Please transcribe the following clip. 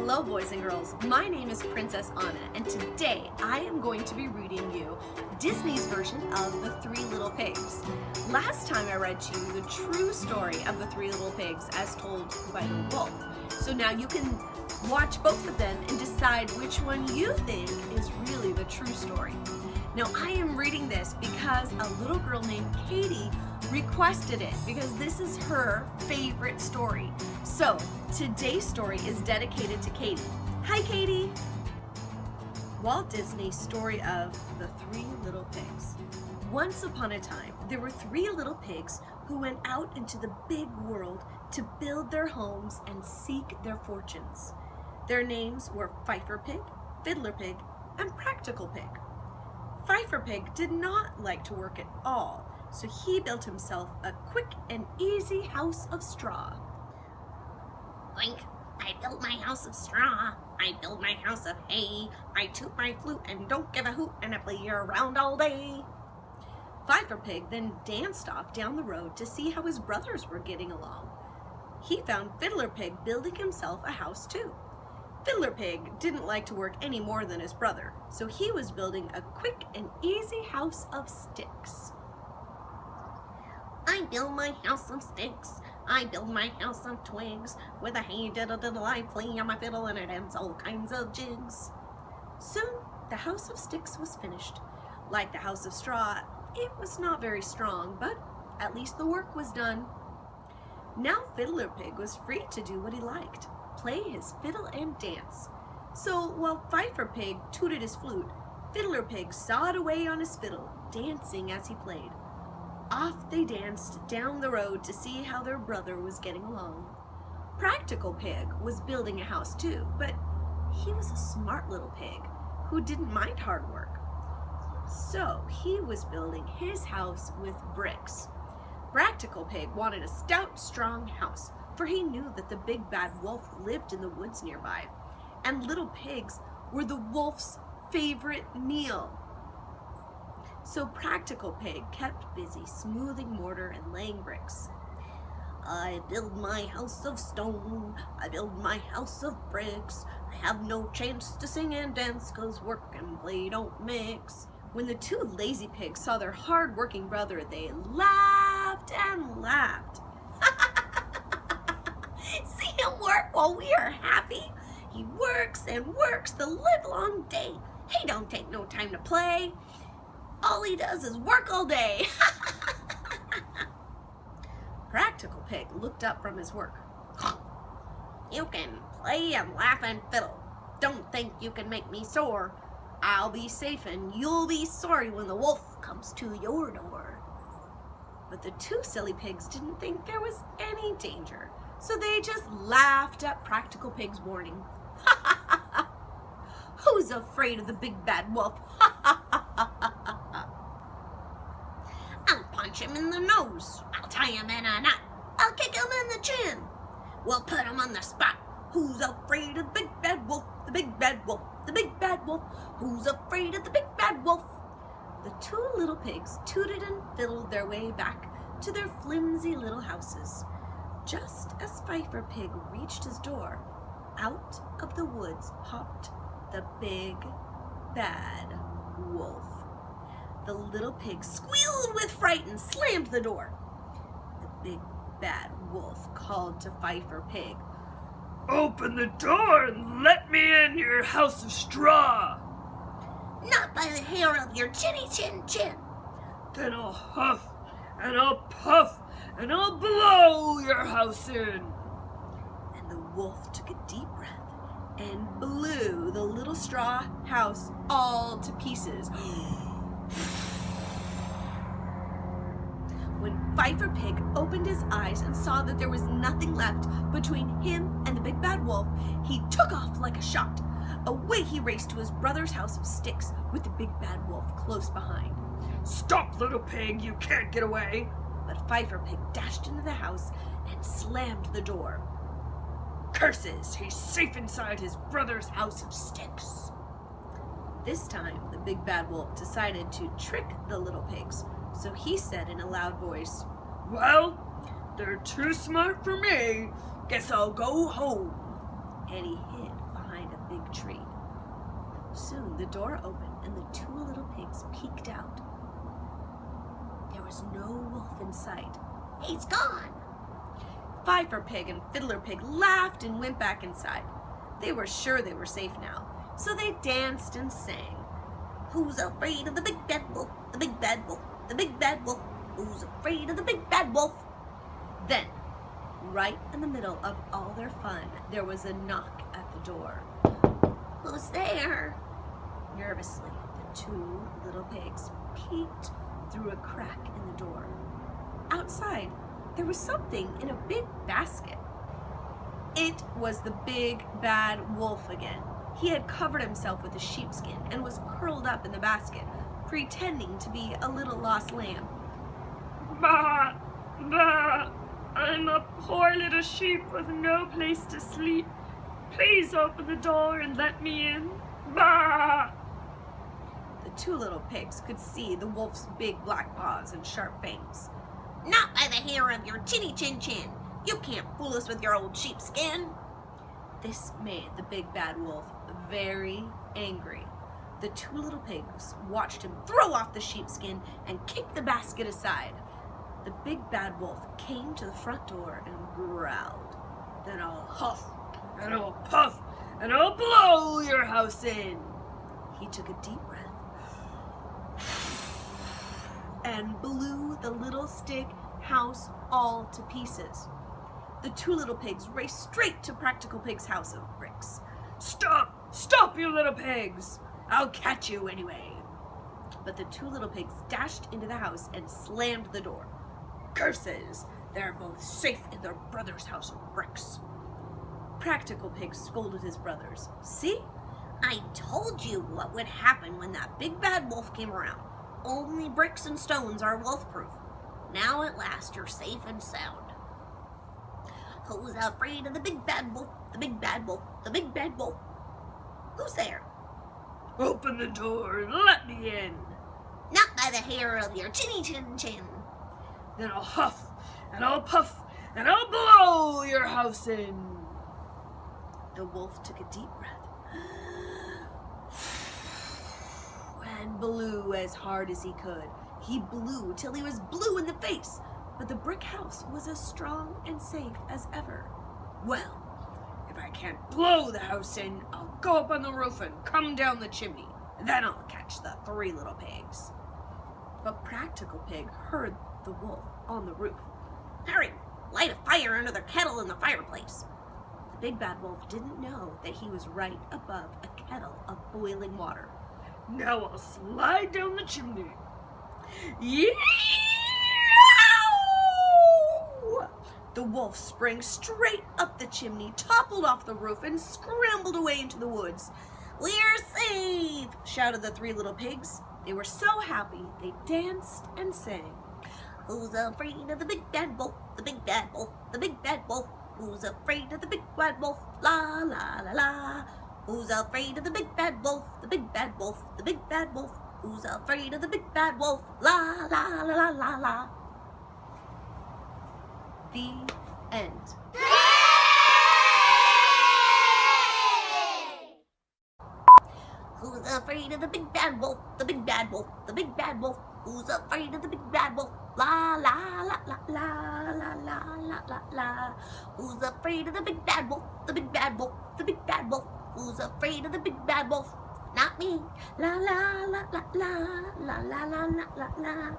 Hello boys and girls, my name is Princess Anna and today I am going to be reading you Disney's version of The Three Little Pigs. Last time I read to you the true story of the Three Little Pigs as told by the Walt. So now you can watch both of them and decide which one you think is really the true story. Now I am reading this because a little girl named Katie requested it because this is her favorite story. So today's story is dedicated to Katie. Hi Katie! Walt Disney's story of The Three Little Pigs. Once upon a time, there were three little pigs who went out into the big world to build their homes and seek their fortunes. Their names were Fifer Pig, Fiddler Pig, and Practical Pig. Fifer Pig did not like to work at all, so he built himself a quick and easy house of straw. Oink, I built my house of straw. I build my house of hay. I toot my flute and don't give a hoot, and I play around all day. Fifer Pig then danced off down the road to see how his brothers were getting along. He found Fiddler Pig building himself a house too. Fiddler Pig didn't like to work any more than his brother, so he was building a quick and easy house of sticks. I build my house of sticks. I build my house of twigs. With a hey diddle diddle I play on my fiddle and I dance all kinds of jigs. Soon the house of sticks was finished. Like the house of straw, it was not very strong, but at least the work was done. Now Fiddler Pig was free to do what he liked, play his fiddle and dance. So while Fifer Pig tooted his flute, Fiddler Pig sawed away on his fiddle, dancing as he played. Off they danced down the road to see how their brother was getting along. Practical Pig was building a house too, but he was a smart little pig who didn't mind hard work. So he was building his house with bricks. Practical Pig wanted a stout, strong house, for he knew that the big bad wolf lived in the woods nearby, and little pigs were the wolf's favorite meal. So Practical Pig kept busy smoothing mortar and laying bricks. I build my house of stone. I build my house of bricks. I have no chance to sing and dance, 'cause work and play don't mix. When the two lazy pigs saw their hard-working brother, they laughed and laughed. See him work while we are happy. He works and works the livelong day. He don't take no time to play. All he does is work all day. Practical Pig looked up from his work. You can play and laugh and fiddle. Don't think you can make me sore. I'll be safe and you'll be sorry when the wolf comes to your door. But the two silly pigs didn't think there was any danger, so they just laughed at Practical Pig's warning. Who's afraid of the big bad wolf? I'll punch him in the nose. I'll tie him in a knot. I'll kick him in the chin. We'll put him on the spot. Who's afraid of the big bad wolf? The big bad wolf. The big bad wolf. Who's afraid of the big bad wolf? The two little pigs tooted and fiddled their way back to their flimsy little houses. Just as Fifer Pig reached his door, out of the woods popped the big bad wolf. The little pig squealed with fright and slammed the door. The big bad wolf called to Fifer Pig. "Open the door and let me in your house of straw." Not by the hair of your chinny chin chin. "Then I'll huff and I'll puff and I'll blow your house in." And the wolf took a deep breath and blew the little straw house all to pieces. When Fifer Pig opened his eyes and saw that there was nothing left between him and the big bad wolf, he took off like a shot. Away he raced to his brother's house of sticks with the big bad wolf close behind. "Stop, little pig, you can't get away." But Fifer Pig dashed into the house and slammed the door. "Curses, he's safe inside his brother's house of sticks." This time, the big bad wolf decided to trick the little pigs, so he said in a loud voice, "Well, they're too smart for me. Guess I'll go home." And he hid big tree. Soon the door opened and the two little pigs peeked out. There was no wolf in sight. He's gone. Fifer Pig and Fiddler Pig laughed and went back inside. They were sure they were safe now, so they danced and sang. Who's afraid of the big bad wolf? The big bad wolf. The big bad wolf. Who's afraid of the big bad wolf? Then, right in the middle of all their fun, there was a knock at the door. Who's there? Nervously, the two little pigs peeked through a crack in the door. Outside, there was something in a big basket. It was the big bad wolf again. He had covered himself with a sheepskin and was curled up in the basket, pretending to be a little lost lamb. Bah! Bah! I'm a poor little sheep with no place to sleep. Please open the door and let me in. Bah! The two little pigs could see the wolf's big black paws and sharp fangs. Not by the hair of your chinny chin chin. You can't fool us with your old sheepskin. This made the big bad wolf very angry. The two little pigs watched him throw off the sheepskin and kick the basket aside. The big bad wolf came to the front door and growled. Then I'll huff, and I'll puff, and I'll blow your house in. He took a deep breath and blew the little stick house all to pieces. The two little pigs raced straight to Practical Pig's house of bricks. Stop! Stop, you little pigs! I'll catch you anyway. But the two little pigs dashed into the house and slammed the door. Curses! They're both safe in their brother's house of bricks. Practical Pig scolded his brothers. See? I told you what would happen when that big bad wolf came around. Only bricks and stones are wolf-proof. Now at last you're safe and sound. Who's afraid of the big bad wolf? The big bad wolf. The big bad wolf. Who's there? Open the door and let me in. Not by the hair of your chinny chin chin. Then I'll huff, and I'll puff, and I'll blow your house in. The wolf took a deep breath and blew as hard as he could. He blew till he was blue in the face, but the brick house was as strong and safe as ever. Well, if I can't blow the house in, I'll go up on the roof and come down the chimney. Then I'll catch the three little pigs. But Practical Pig heard the wolf on the roof. Hurry, light a fire under the kettle in the fireplace. The big bad wolf didn't know that he was right above a kettle of boiling water. Now I'll slide down the chimney. Yeeeooowwww! The wolf sprang straight up the chimney, toppled off the roof, and scrambled away into the woods. We're safe! Shouted the three little pigs. They were so happy they danced and sang. Who's afraid of the big bad wolf? The big bad wolf. The big bad wolf. Who's afraid of the big bad wolf? La la la la. Who's afraid of the big bad wolf? The big bad wolf. The big bad wolf. Who's afraid of the big bad wolf? La la la la la la. The end. Who's afraid of the big bad wolf? The big bad wolf. The big bad wolf. Who's afraid of the big bad wolf? La la la la la la la la la la. Who's afraid of the big bad wolf? The big bad wolf. The big bad wolf. Who's afraid of the big bad wolf? Not me. La la la la la la la la la la la.